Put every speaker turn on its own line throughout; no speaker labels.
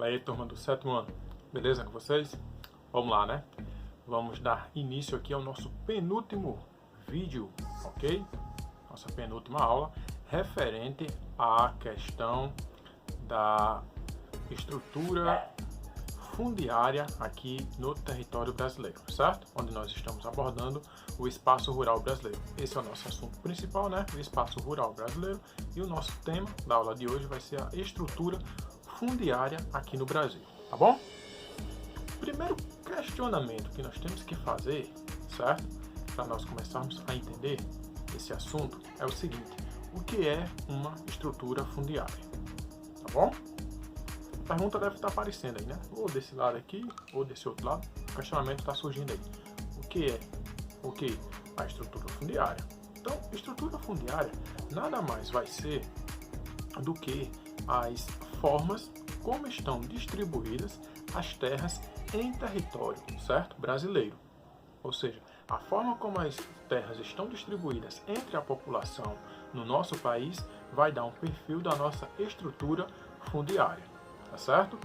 Fala aí, turma do 7º ano, beleza com vocês? Vamos lá, né? Vamos dar início aqui ao nosso penúltimo vídeo, ok? Nossa penúltima aula referente à questão da estrutura fundiária aqui no território brasileiro, certo? Onde nós estamos abordando o espaço rural brasileiro. Esse é o nosso assunto principal, né? O espaço rural brasileiro. E o nosso tema da aula de hoje vai ser a estrutura fundiária aqui no Brasil, tá bom? Primeiro questionamento que nós temos que fazer, certo? Para nós começarmos a entender esse assunto é o seguinte: o que é uma estrutura fundiária? Tá bom? A pergunta deve estar aparecendo aí, né? Ou desse lado aqui, ou desse outro lado. O questionamento está surgindo aí. O que é? O que? A estrutura fundiária. Então, estrutura fundiária nada mais vai ser do que as formas como estão distribuídas as terras em território, certo? Brasileiro. Ou seja, a forma como as terras estão distribuídas entre a população no nosso país vai dar um perfil da nossa estrutura fundiária, tá certo?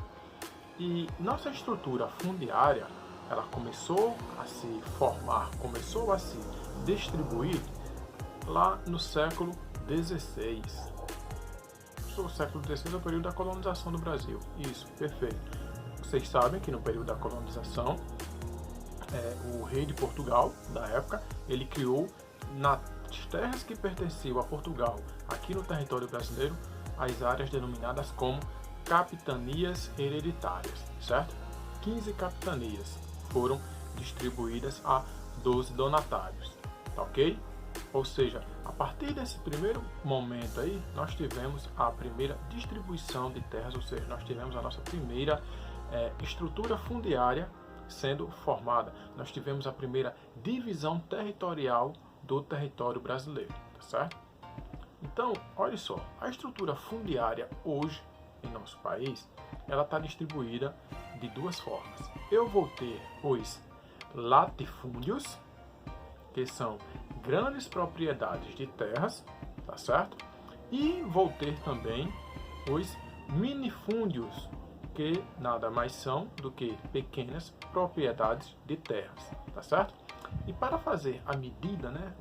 E nossa estrutura fundiária, ela começou a se formar, começou a se distribuir lá no século XVI. O século XVI é o período da colonização do Brasil. Isso, perfeito. Vocês sabem que no período da colonização, o rei de Portugal, da época, ele criou nas terras que pertenciam a Portugal, aqui no território brasileiro, as áreas denominadas como capitanias hereditárias, certo? 15 capitanias foram distribuídas a 12 donatários, tá ok? Ou seja, a partir desse primeiro momento aí, nós tivemos a primeira distribuição de terras, ou seja, nós tivemos a nossa primeira estrutura fundiária sendo formada. Nós tivemos a primeira divisão territorial do território brasileiro, tá certo? Então, olha só, a estrutura fundiária hoje em nosso país, ela está distribuída de duas formas. Eu vou ter os latifúndios, que são grandes propriedades de terras, tá certo? E vou ter também os minifúndios, que nada mais são do que pequenas propriedades de terras, tá certo? E para fazer a medida, né,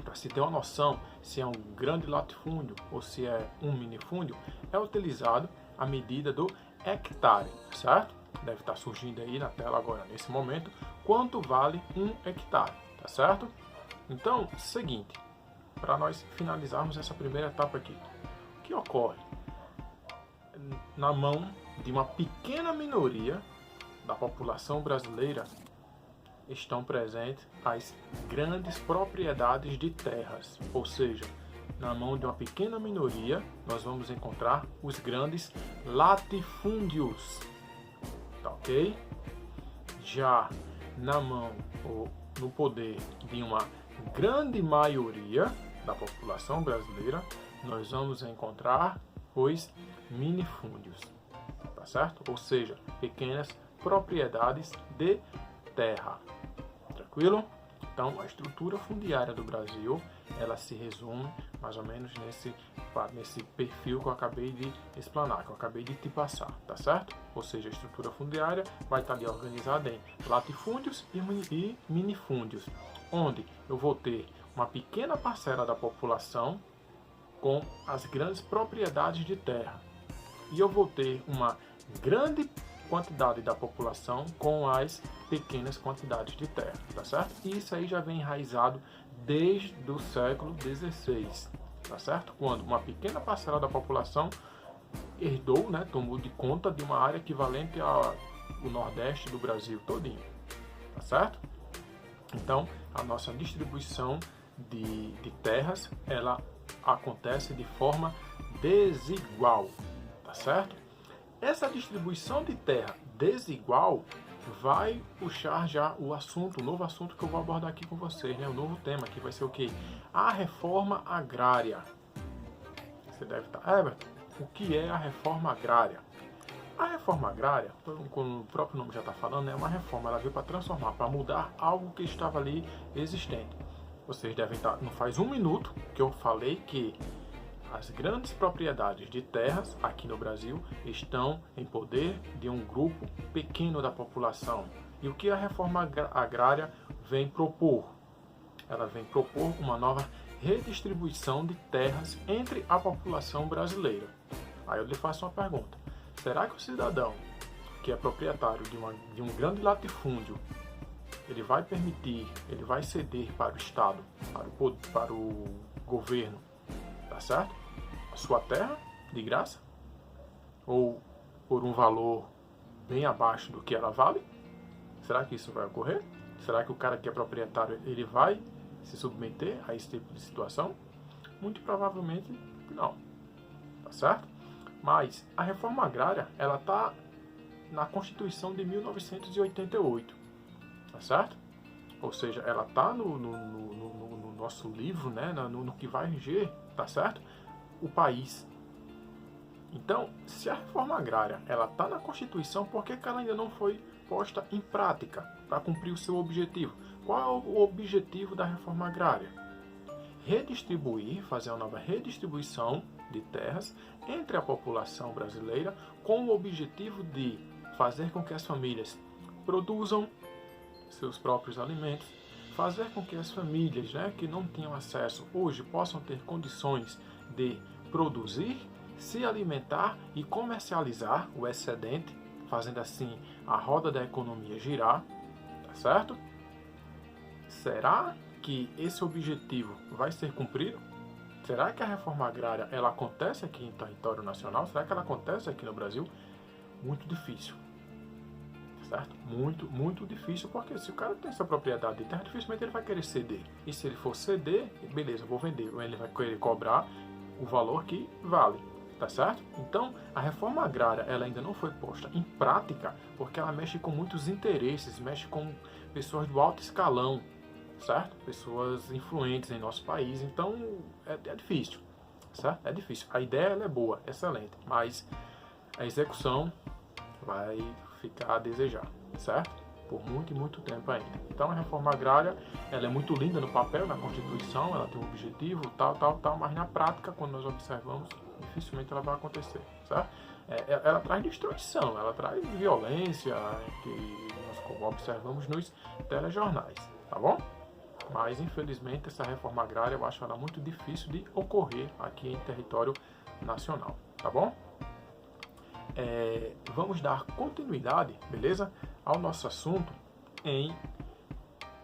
para se ter uma noção se é um grande latifúndio ou se é um minifúndio, é utilizado a medida do hectare, certo? Deve estar surgindo aí na tela agora, nesse momento, quanto vale um hectare, tá certo? Então, seguinte, para nós finalizarmos essa primeira etapa aqui, o que ocorre? Na mão de uma pequena minoria da população brasileira estão presentes as grandes propriedades de terras, ou seja, na mão de uma pequena minoria nós vamos encontrar os grandes latifúndios, tá ok? Já na mão ou no poder de uma grande maioria da população brasileira nós vamos encontrar os minifúndios, tá certo? Ou seja, pequenas propriedades de terra. Tranquilo? Então, a estrutura fundiária do Brasil, ela se resume mais ou menos nesse perfil que eu acabei de explanar, que eu acabei de te passar, tá certo? Ou seja, a estrutura fundiária vai estar ali organizada em latifúndios e minifúndios, onde eu vou ter uma pequena parcela da população com as grandes propriedades de terra, e eu vou ter uma grande quantidade da população com as pequenas quantidades de terra, tá certo? E isso aí já vem enraizado desde o século XVI, tá certo? Quando uma pequena parcela da população herdou, né, tomou de conta de uma área equivalente ao Nordeste do Brasil todinho, tá certo? Então, a nossa distribuição de terras, ela acontece de forma desigual, tá certo? Essa distribuição de terra desigual vai puxar já o assunto, o novo assunto que eu vou abordar aqui com vocês, né? O novo tema que vai ser o quê? A reforma agrária. Você deve estar, Everton, o que é a reforma agrária? A reforma agrária, como o próprio nome já está falando, é uma reforma, ela veio para transformar, para mudar algo que estava ali existente. Vocês devem estar, não faz um minuto que eu falei que as grandes propriedades de terras aqui no Brasil estão em poder de um grupo pequeno da população. E o que a reforma agrária vem propor? Ela vem propor uma nova redistribuição de terras entre a população brasileira. Aí eu lhe faço uma pergunta: será que o cidadão que é proprietário de um grande latifúndio, ele vai ceder para o Estado, para o governo, tá certo? A sua terra de graça? Ou por um valor bem abaixo do que ela vale? Será que isso vai ocorrer? Será que o cara que é proprietário, ele vai se submeter a esse tipo de situação? Muito provavelmente não, tá certo? Mas a reforma agrária, ela está na Constituição de 1988, tá certo? Ou seja, ela está no nosso livro, né? no que vai reger, tá certo? O país. Então, se a reforma agrária ela está na Constituição, por que ela ainda não foi posta em prática para cumprir o seu objetivo? Qual é o objetivo da reforma agrária? Redistribuir, fazer uma nova redistribuição de terras entre a população brasileira com o objetivo de fazer com que as famílias produzam seus próprios alimentos, fazer com que as famílias, né, que não tinham acesso hoje possam ter condições de produzir, se alimentar e comercializar o excedente, fazendo assim a roda da economia girar, tá certo? Será que esse objetivo vai ser cumprido? Será que a reforma agrária ela acontece aqui em território nacional? Será que ela acontece aqui no Brasil? Muito difícil, certo? Muito difícil, porque se o cara tem essa propriedade de terra, dificilmente ele vai querer ceder. E se ele for ceder, beleza, eu vou vender. Ou ele vai querer cobrar o valor que vale, tá certo? Então, a reforma agrária ela ainda não foi posta em prática, porque ela mexe com muitos interesses, mexe com pessoas do alto escalão, certo? Pessoas influentes em nosso país. Então, é difícil, certo? É difícil. A ideia ela é boa, excelente, mas a execução vai ficar a desejar, certo? Por muito tempo ainda. Então a reforma agrária, ela é muito linda no papel, na Constituição, ela tem um objetivo, tal, mas na prática, quando nós observamos, dificilmente ela vai acontecer, certo? Ela traz destruição, ela traz violência, que nós observamos nos telejornais, tá bom? Mas infelizmente essa reforma agrária eu acho ela muito difícil de ocorrer aqui em território nacional, tá bom? Vamos dar continuidade, beleza? Ao nosso assunto em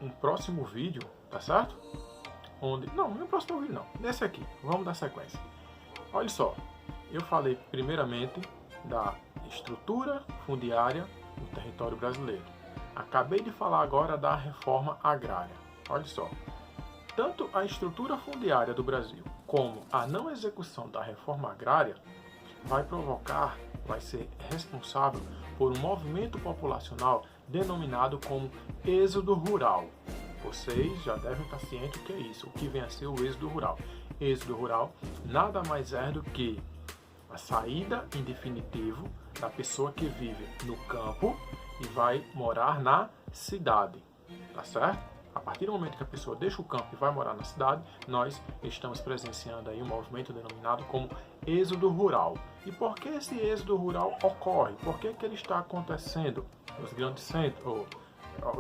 um próximo vídeo, tá certo? Não no próximo vídeo não, nesse aqui, vamos dar sequência. Olha só, eu falei primeiramente da estrutura fundiária no território brasileiro. Acabei de falar agora da reforma agrária. Olha só, tanto a estrutura fundiária do Brasil como a não execução da reforma agrária vai ser responsável por um movimento populacional denominado como êxodo rural. Vocês já devem estar cientes do que é isso, o que vem a ser o êxodo rural. Êxodo rural nada mais é do que a saída em definitivo da pessoa que vive no campo e vai morar na cidade, tá certo? A partir do momento que a pessoa deixa o campo e vai morar na cidade, nós estamos presenciando aí um movimento denominado como êxodo rural. E por que esse êxodo rural ocorre? Por que ele está acontecendo nos grandes centros?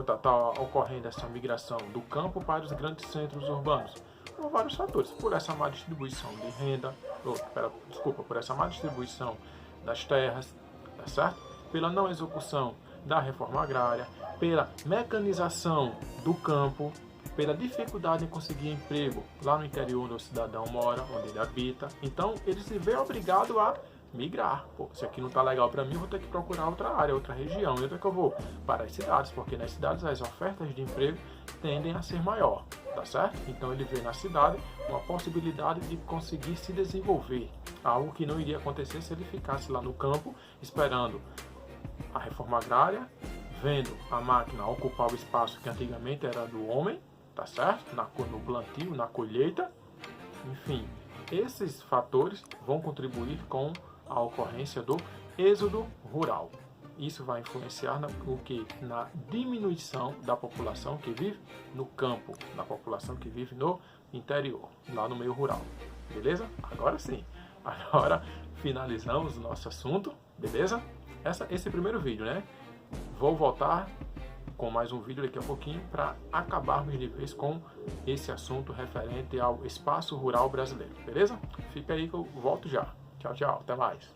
Está ocorrendo essa migração do campo para os grandes centros urbanos? Por vários fatores. Por essa má distribuição de renda, por essa má distribuição das terras, tá certo? Pela não execução da reforma agrária, pela mecanização do campo, pela dificuldade em conseguir emprego lá no interior onde o cidadão mora, onde ele habita. Então, ele se vê obrigado a migrar. Pô, se aqui não está legal para mim, eu vou ter que procurar outra área, outra região. E onde é que eu vou? Para as cidades, porque nas cidades as ofertas de emprego tendem a ser maior, tá certo? Então, ele vê na cidade uma possibilidade de conseguir se desenvolver, algo que não iria acontecer se ele ficasse lá no campo esperando a reforma agrária, vendo a máquina ocupar o espaço que antigamente era do homem, tá certo? No plantio, na colheita, enfim, esses fatores vão contribuir com a ocorrência do êxodo rural. Isso vai influenciar na diminuição da população que vive no campo, da população que vive no interior, lá no meio rural, beleza? Agora sim, agora finalizamos o nosso assunto, beleza? Esse primeiro vídeo, né? Vou voltar com mais um vídeo daqui a pouquinho para acabarmos de vez com esse assunto referente ao espaço rural brasileiro, beleza? Fica aí que eu volto já. Tchau, tchau, até mais.